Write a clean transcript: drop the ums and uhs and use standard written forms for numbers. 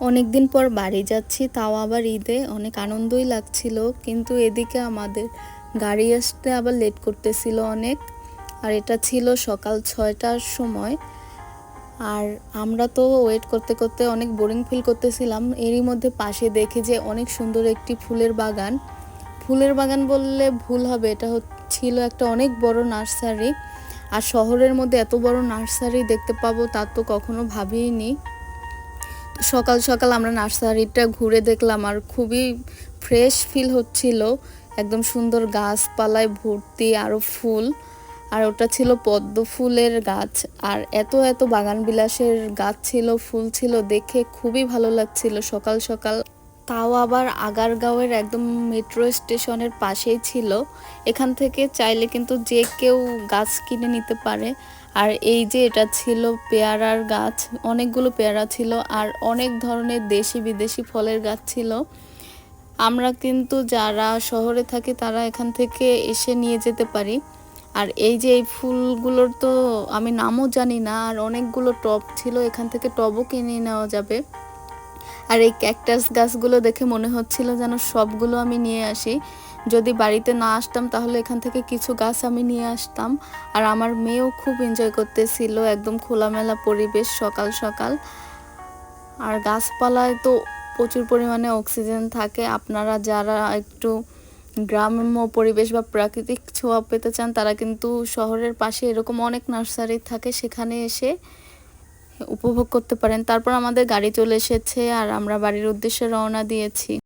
অনেকদিন পর বাড়ি যাচ্ছি, তাও আবার ঈদে। অনেক আনন্দই লাগছিল, কিন্তু এদিকে আমাদের গাড়ি আসতে আবার লেট করতেছিল অনেক। আর এটা ছিল সকাল 6টার সময়। আর আমরা তো ওয়েট করতে করতে অনেক বোরিং ফিল করতেছিলাম। এরই মধ্যে পাশে দেখি যে অনেক সুন্দর একটি ফুলের বাগান। ফুলের বাগান বললে ভুল হবে, এটা ছিল একটা অনেক বড় নার্সারি। আর শহরের মধ্যে এত বড় নার্সারি দেখতে পাবো তা তো কখনো ভাবিনি। সকাল সকাল আমরা নার্সারিটা ঘুরে দেখলাম আর খুবই ফ্রেশ ফিল হচ্ছিল। একদম সুন্দর গাছপালায় ভর্তি, আরও ফুল। আর ওটা ছিল পদ্ম ফুলের গাছ। আর এত এত বাগান বিলাসের গাছ ছিল, ফুল ছিল, দেখে খুবই ভালো লাগছিল সকাল সকাল। তাও আবার আগারগাঁওয়ের একদম মেট্রো স্টেশনের পাশেই ছিল। এখান থেকে চাইলে কিন্তু যে কেউ গাছ কিনে নিতে পারে। আর এই যে এটা ছিল পেয়ারার গাছ, অনেকগুলো পেয়ারা ছিল আর অনেক ধরনের দেশি বিদেশি ফলের গাছ ছিল। আমরা কিন্তু যারা শহরে থাকি তারা এখান থেকে এসে নিয়ে যেতে পারি। আর এই যে এই ফুলগুলোর তো আমি নামও জানি না। আর অনেকগুলো টব ছিল, এখান থেকে টবও কিনে নেওয়া যাবে। আর এই ক্যাকটাস গাছগুলো দেখে মনে হচ্ছিল যেন সবগুলো আমি নিয়ে আসি। যদি বাড়িতে না আসতাম তাহলে এখান থেকে কিছু গাছ আমি নিয়ে আসতাম। আর আমার মেয়েও খুব এনজয় করতেছিল, একদম খোলামেলা পরিবেশ সকাল সকাল। আর গাছপালায় তো প্রচুর পরিমাণে অক্সিজেন থাকে। আপনারা যারা একটু গ্রাম্য পরিবেশ বা প্রাকৃতিক ছোঁয়া পেতে চান তারা কিন্তু শহরের পাশে এরকম অনেক নার্সারি থাকে, সেখানে এসে উপভোগ করতে পারেন। তারপর আমাদের গাড়ি চলে এসেছে আর আমরা বাড়ির উদ্দেশ্যে রওনা দিয়েছি।